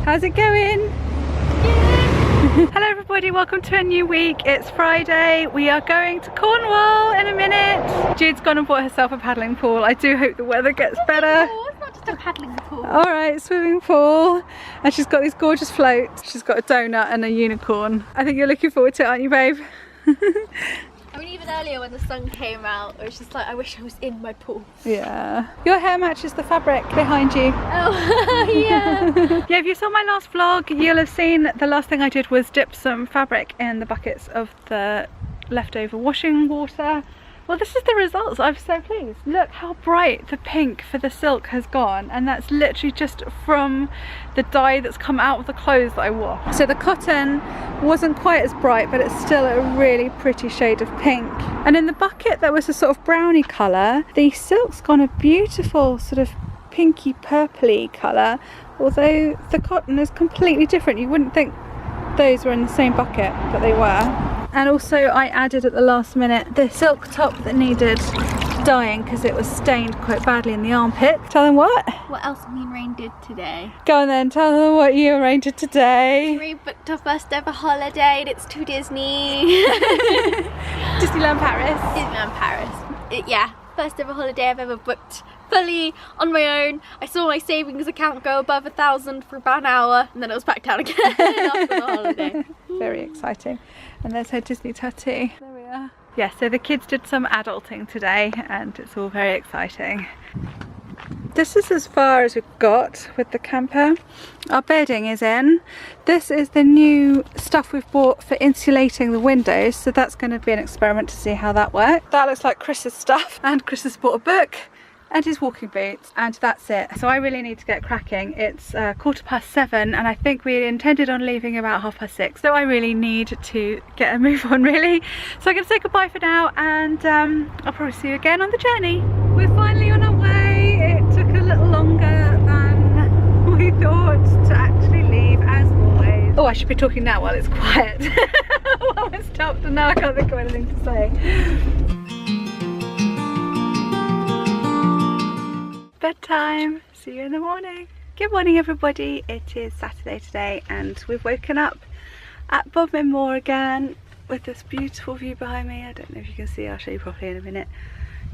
How's it going? Yeah. Hello everybody, welcome to a new week. It's Friday. We are going to Cornwall in a minute. Jude's gone and bought herself a paddling pool. I do hope the weather gets better. It's not just a paddling pool. Alright, swimming pool. And she's got these gorgeous floats. She's got a donut and a unicorn. I think you're looking forward to it, aren't you, babe? I mean, even earlier when the sun came out, it was just like, I wish I was in my pool. Yeah. Your hair matches the fabric behind you. Oh, yeah. Yeah, if you saw my last vlog, you'll have seen the last thing I did was dip some fabric in the buckets of the leftover washing water. Well, this is the results. I'm so pleased. Look how bright the pink for the silk has gone, and that's literally just from the dye that's come out of the clothes that I wore. So the cotton wasn't quite as bright, but it's still a really pretty shade of pink. And in the bucket that was a sort of browny colour, the silk's gone a beautiful sort of pinky purpley colour, although the cotton is completely different. You wouldn't think those were in the same bucket, but they were. And also I added at the last minute the silk top that needed dyeing because it was stained quite badly in the armpit. Tell them what? What else me and Rain did today? Go on then, tell them what you and Rain did today. We booked our first ever holiday and it's to Disney. Disneyland Paris. Disneyland Paris. Yeah, first ever holiday I've ever booked fully on my own. I saw my savings account go above 1,000 for about an hour and then it was back down again after the holiday. Very exciting. And there's her Disney tattoo. There we are. Yeah, so the kids did some adulting today and it's all very exciting. This is as far as we've got with the camper. Our bedding is in. This is the new stuff we've bought for insulating the windows, so that's going to be an experiment to see how that works. That looks like Chris's stuff, and Chris has bought a book and his walking boots, and that's it. So I really need to get cracking. It's 7:15 and I think we intended on leaving about 6:30, so I really need to get a move on really. So I'm going to say goodbye for now, and I'll probably see you again on the journey. We're finally on our way. It took a little longer than we thought to actually leave, as always. Oh, I should be talking now while it's quiet. While we're stopped, and now I can't think of anything to say. Bedtime. See you in the morning. Good morning everybody. It is Saturday today and we've woken up at Bodmin Moor again with this beautiful view behind me. I don't know if you can see, I'll show you properly in a minute.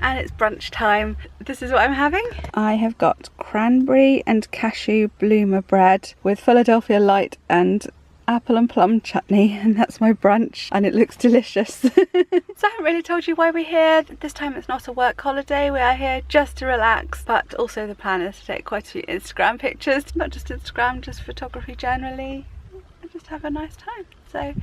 And it's brunch time. This is what I'm having. I have got cranberry and cashew bloomer bread with Philadelphia light and apple and plum chutney, and that's my brunch and it looks delicious. So I haven't really told you why we're here. This time it's not a work holiday, we are here just to relax, but also the plan is to take quite a few Instagram pictures. Not just Instagram, just photography generally, and just have a nice time. So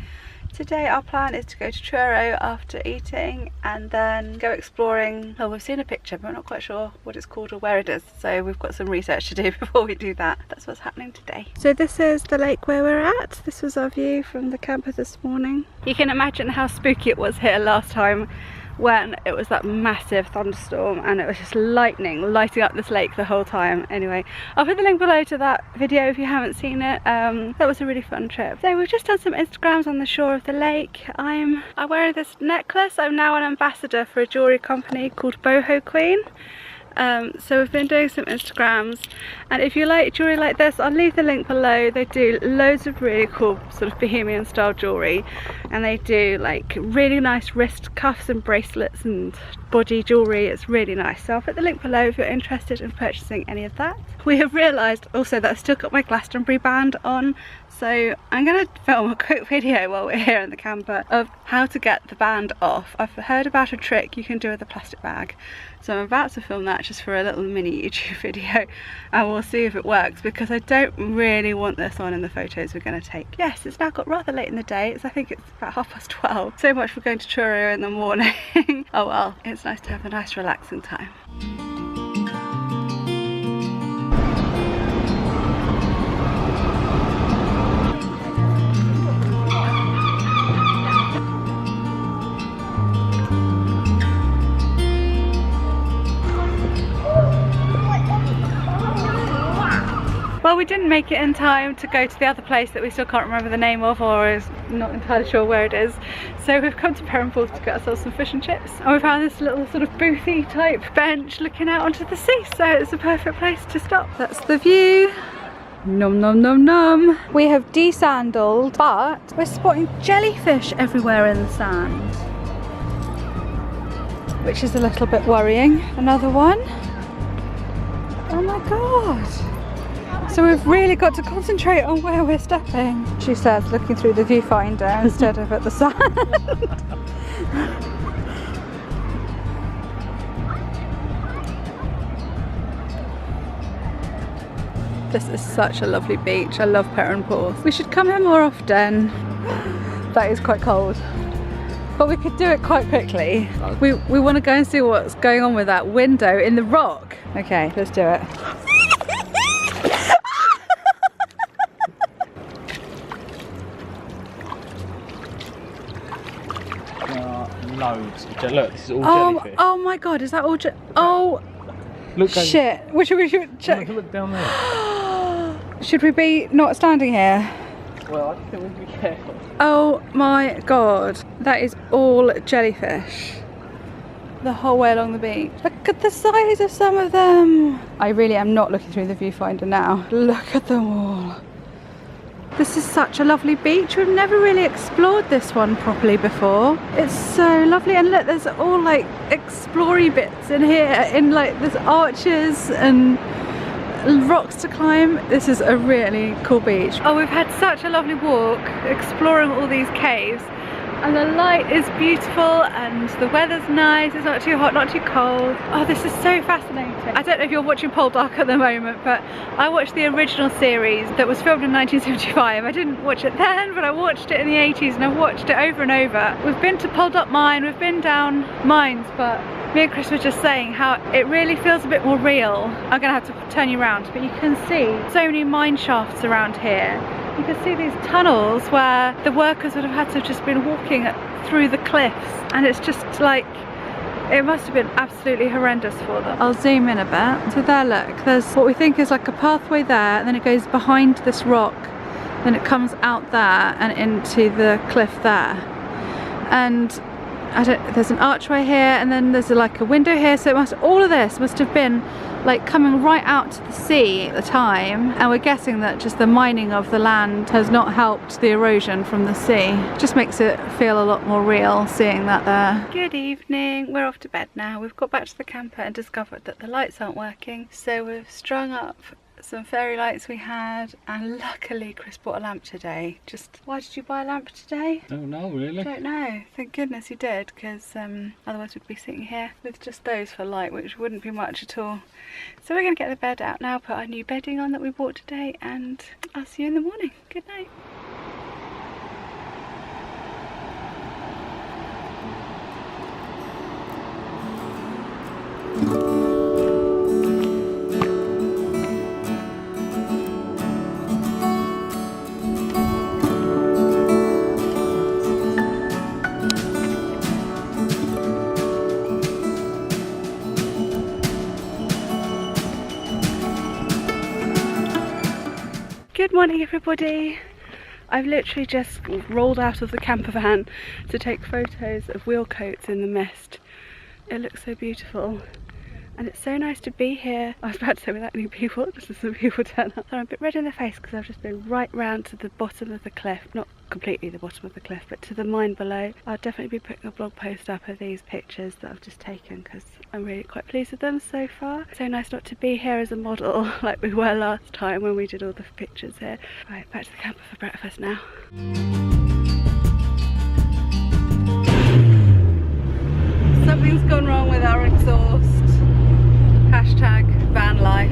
today our plan is to go to Truro after eating and then go exploring. Well, we've seen a picture but we're not quite sure what it's called or where it is, so we've got some research to do before we do that. That's what's happening today. So this is the lake where we're at. This was our view from the camper this morning. You can imagine how spooky it was here last time when it was that massive thunderstorm and it was just lightning lighting up this lake the whole time. Anyway, I'll put the link below to that video if you haven't seen it. That was a really fun trip. So we've just done some Instagrams on the shore of the lake. I'm wearing this necklace. I'm now an ambassador for a jewellery company called Boho Queen. So we've been doing some Instagrams, and if you like jewellery like this, I'll leave the link below. They do loads of really cool sort of bohemian style jewellery, and they do like really nice wrist cuffs and bracelets and body jewellery. It's really nice, so I'll put the link below if you're interested in purchasing any of that. We have realised also that I've still got my Glastonbury band on, so I'm going to film a quick video while we're here in the camper of how to get the band off. I've heard about a trick you can do with a plastic bag, so I'm about to film that just for a little mini YouTube video, and we'll see if it works, because I don't really want this on in the photos we're going to take. Yes, it's now got rather late in the day. I think it's about 12:30. So much for going to Truro in the morning. Oh well, it's nice to have a nice relaxing time. Well, we didn't make it in time to go to the other place that we still can't remember the name of, or is not entirely sure where it is. So we've come to Perranporth to get ourselves some fish and chips, and we found this little sort of boothy type bench looking out onto the sea, so it's a perfect place to stop. That's the view. Nom nom nom nom. We have desandaled, but we're spotting jellyfish everywhere in the sand, which is a little bit worrying. Another one. Oh my god. So we've really got to concentrate on where we're stepping, she says, looking through the viewfinder instead of at the sand. This is such a lovely beach. I love Perranporth. We should come here more often. That is quite cold, but we could do it quite quickly. We want to go and see what's going on with that window in the rock. Okay, let's do it. Loads. Look, this is all jellyfish. Oh my god, is that all oh look, shit. We should check. Look down there. Should we be not standing here? Well, I think we'll be careful. Oh my god, that is all jellyfish. The whole way along the beach. Look at the size of some of them. I really am not looking through the viewfinder now. Look at them all. This is such a lovely beach. We've never really explored this one properly before. It's so lovely, and look, there's all like explory bits in here, in like there's arches and rocks to climb. This is a really cool beach. Oh, we've had such a lovely walk exploring all these caves, and the light is beautiful and the weather's nice. It's not too hot, not too cold. Oh, this is so fascinating. I don't know if you're watching Poldark at the moment, but I watched the original series that was filmed in 1975. I didn't watch it then, but I watched it in the 80s and I've watched it over and over. We've been to Poldark Mine, we've been down mines, but me and Chris were just saying how it really feels a bit more real. I'm gonna have to turn you around, but you can see so many mine shafts around here. You can see these tunnels where the workers would have had to have just been walking through the cliffs, and it's just like, it must have been absolutely horrendous for them. I'll zoom in a bit. So there, look, there's what we think is like a pathway there, and then it goes behind this rock, then it comes out there and into the cliff there. And there's an archway here, and then there's like a window here, so all of this must have been like coming right out to the sea at the time, and we're guessing that just the mining of the land has not helped the erosion from the sea. Just makes it feel a lot more real seeing that there. Good evening, we're off to bed now. We've got back to the camper and discovered that the lights aren't working, so we've strung up some fairy lights we had, and luckily Chris bought a lamp today. Just, why did you buy a lamp today? Don't know really. Don't know. Thank goodness you did, because otherwise we'd be sitting here with just those for light, which wouldn't be much at all. So we're going to get the bed out now, put our new bedding on that we bought today, and I'll see you in the morning. Good night. Good morning everybody. I've literally just rolled out of the camper van to take photos of wheel coats in the mist. It looks so beautiful and it's so nice to be here. I was about to say without any people, just as some people turn up. So I'm a bit red in the face because I've just been right round to the bottom of the cliff. Not completely the bottom of the cliff, but to the mine below. I'll definitely be putting a blog post up of these pictures that I've just taken because I'm really quite pleased with them so far. So nice not to be here as a model like we were last time when we did all the pictures here. Right, back to the camper for breakfast now. Something's gone wrong with our exhaust. Hashtag van life.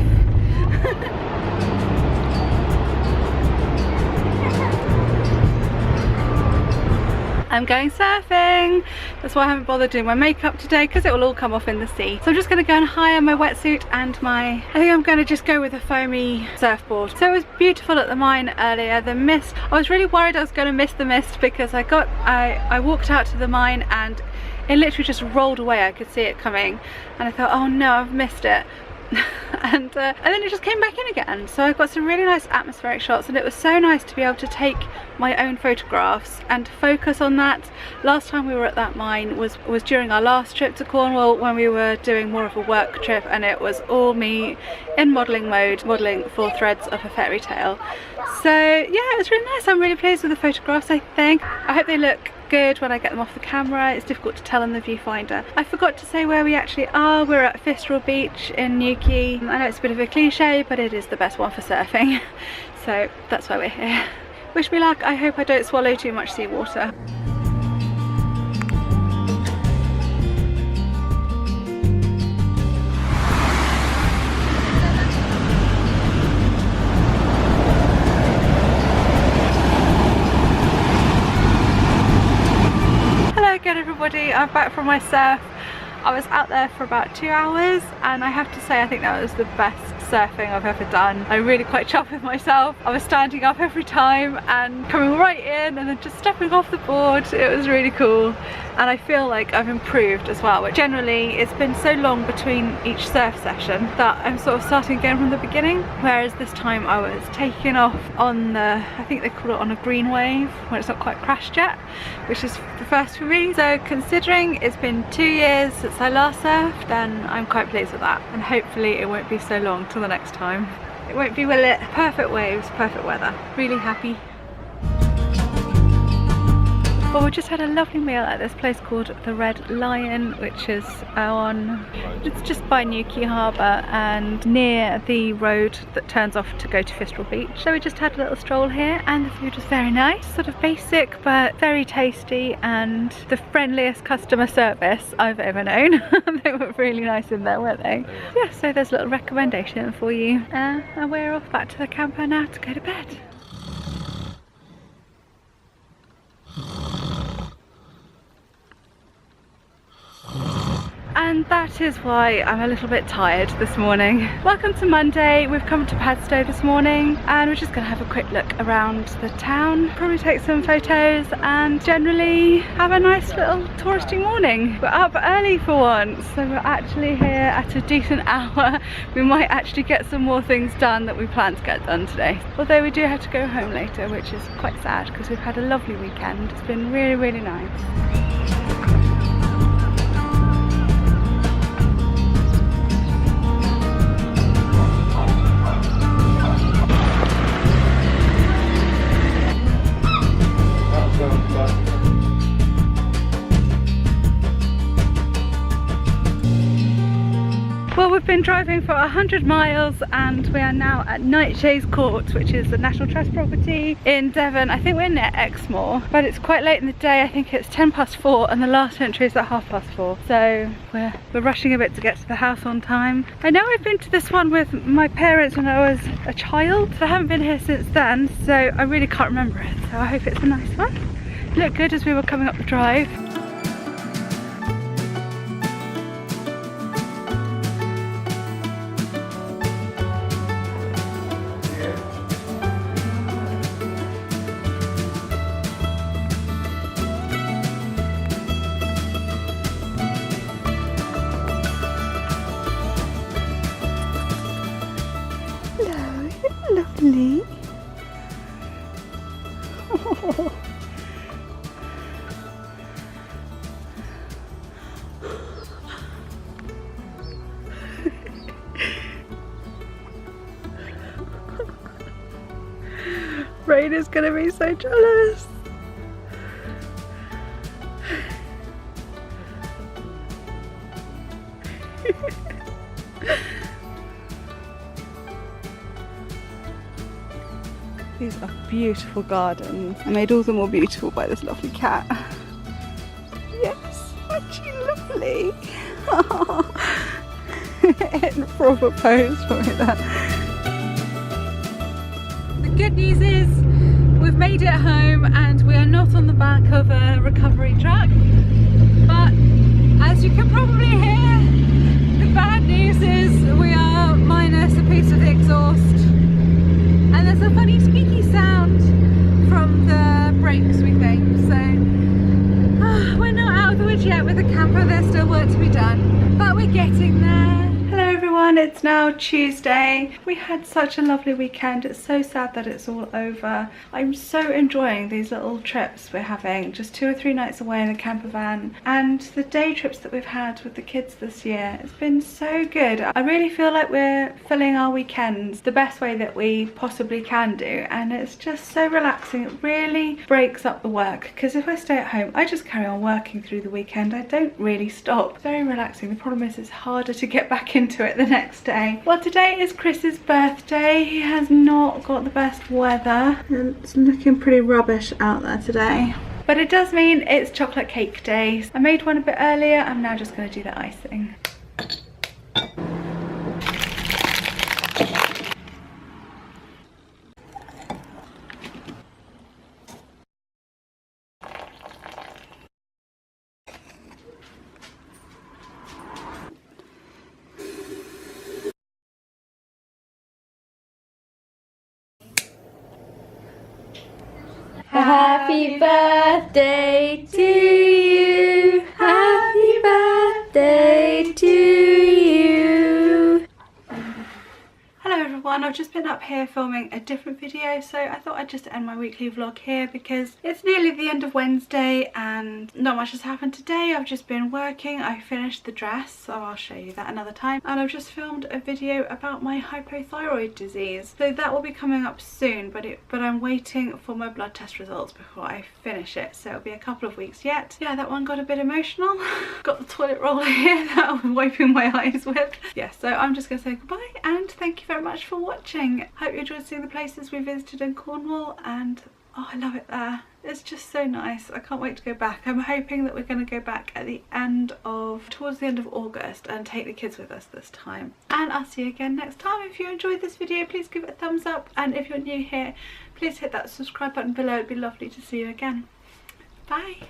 I'm going surfing. That's why I haven't bothered doing my makeup today, because it will all come off in the sea. So I'm just going to go and hire my wetsuit and I think I'm going to just go with a foamy surfboard. So it was beautiful at the mine earlier. The mist, I was really worried I was going to miss the mist because I walked out to the mine and it literally just rolled away. I could see it coming and I thought, oh no, I've missed it. and then it just came back in again. So I got some really nice atmospheric shots, and it was so nice to be able to take my own photographs and focus on that. Last time we were at that mine was during our last trip to Cornwall, when we were doing more of a work trip, and it was all me in modelling mode, modelling 4 threads of a fairy tale. So yeah, it was really nice. I'm really pleased with the photographs, I think. I hope they look good when I get them off the camera. It's difficult to tell in the viewfinder. I forgot to say where we actually are. We're at Perranporth Beach in Newquay. I know it's a bit of a cliche, but it is the best one for surfing. So that's why we're here. Wish me luck. I hope I don't swallow too much seawater. Again everybody, I'm back from my surf. I was out there for about 2 hours, and I have to say I think that was the best surfing I've ever done. I'm really quite chuffed with myself. I was standing up every time and coming right in and then just stepping off the board. It was really cool, and I feel like I've improved as well. But generally it's been so long between each surf session that I'm sort of starting again from the beginning, whereas this time I was taking off on the, I think they call it on a green wave when it's not quite crashed yet, which is the first for me. So considering it's been 2 years since I last surfed, then I'm quite pleased with that, and hopefully it won't be so long till the next time. It won't be, will it? Perfect waves, perfect weather. Really happy. Well, we just had a lovely meal at this place called the Red Lion, which is it's just by Newquay Harbour and near the road that turns off to go to Perranporth Beach. So we just had a little stroll here, and the food was very nice, sort of basic but very tasty, and the friendliest customer service I've ever known. They were really nice in there, weren't they? Yeah, so there's a little recommendation for you. And we're off back to the camper now to go to bed. And that is why I'm a little bit tired this morning. Welcome to Monday. We've come to Padstow this morning, and we're just going to have a quick look around the town, probably take some photos, and generally have a nice little touristy morning. We're up early for once, so we're actually here at a decent hour. We might actually get some more things done that we plan to get done today. Although we do have to go home later, which is quite sad because we've had a lovely weekend. It's been really, really nice. Well, we've been driving for 100 miles and we are now at Nightshades Court, which is the National Trust property in Devon. I think we're near Exmoor, but it's quite late in the day. I think it's 4:10 and the last entry is at 4:30. So we're rushing a bit to get to the house on time. I know I've been to this one with my parents when I was a child, but I haven't been here since then, so I really can't remember it. So I hope it's a nice one. It looked good as we were coming up the drive. Lovely. Oh. Rain is gonna be so jealous. These are beautiful gardens. I made all the more beautiful by this lovely cat. Yes, aren't you lovely? In a proper pose for me there. The good news is we've made it home and we are not on the back of a recovery truck. But as you can probably hear, the bad news is we are minus a piece of the exhaust. And there's a funny squeaky sound from the brakes, we think. So we're not out of the woods yet with the camper. There's still work to be done, but we're getting there. Hello everyone, it's now Tuesday. We had such a lovely weekend. It's so sad that it's all over. I'm so enjoying these little trips we're having, just 2 or 3 nights away in a camper van, and the day trips that we've had with the kids this year. It's been so good. I really feel like we're filling our weekends the best way that we possibly can do, and it's just so relaxing. It really breaks up the work, because if I stay at home I just carry on working through the weekend. I don't really stop. Very relaxing. The problem is it's harder to get back into it the next day. Well, today is Chris's birthday. He has not got the best weather. It's looking pretty rubbish out there today. But it does mean it's chocolate cake day. I made one a bit earlier. I'm now just going to do the icing. Happy birthday to you. Happy birthday to you. Hello everyone, I've just been up here filming a different video, so I thought I'd just end my weekly vlog here because it's nearly the end of Wednesday and not much has happened today. I've just been working. I finished the dress, so I'll show you that another time, and I've just filmed a video about my hypothyroid disease, so that will be coming up soon, but I'm waiting for my blood test results before I finish it, so it'll be a couple of weeks yet. Yeah, that one got a bit emotional. Got the toilet roller here that I'm wiping my eyes with. Yeah, so I'm just gonna say goodbye and thank you very much for watching. Hope you enjoyed seeing the places we visited in Cornwall, and oh, I love it there. It's just so nice. I can't wait to go back. I'm hoping that we're going to go back at the towards the end of August and take the kids with us this time. And I'll see you again next time. If you enjoyed this video, please give it a thumbs up, and if you're new here, please hit that subscribe button below. It'd be lovely to see you again. Bye.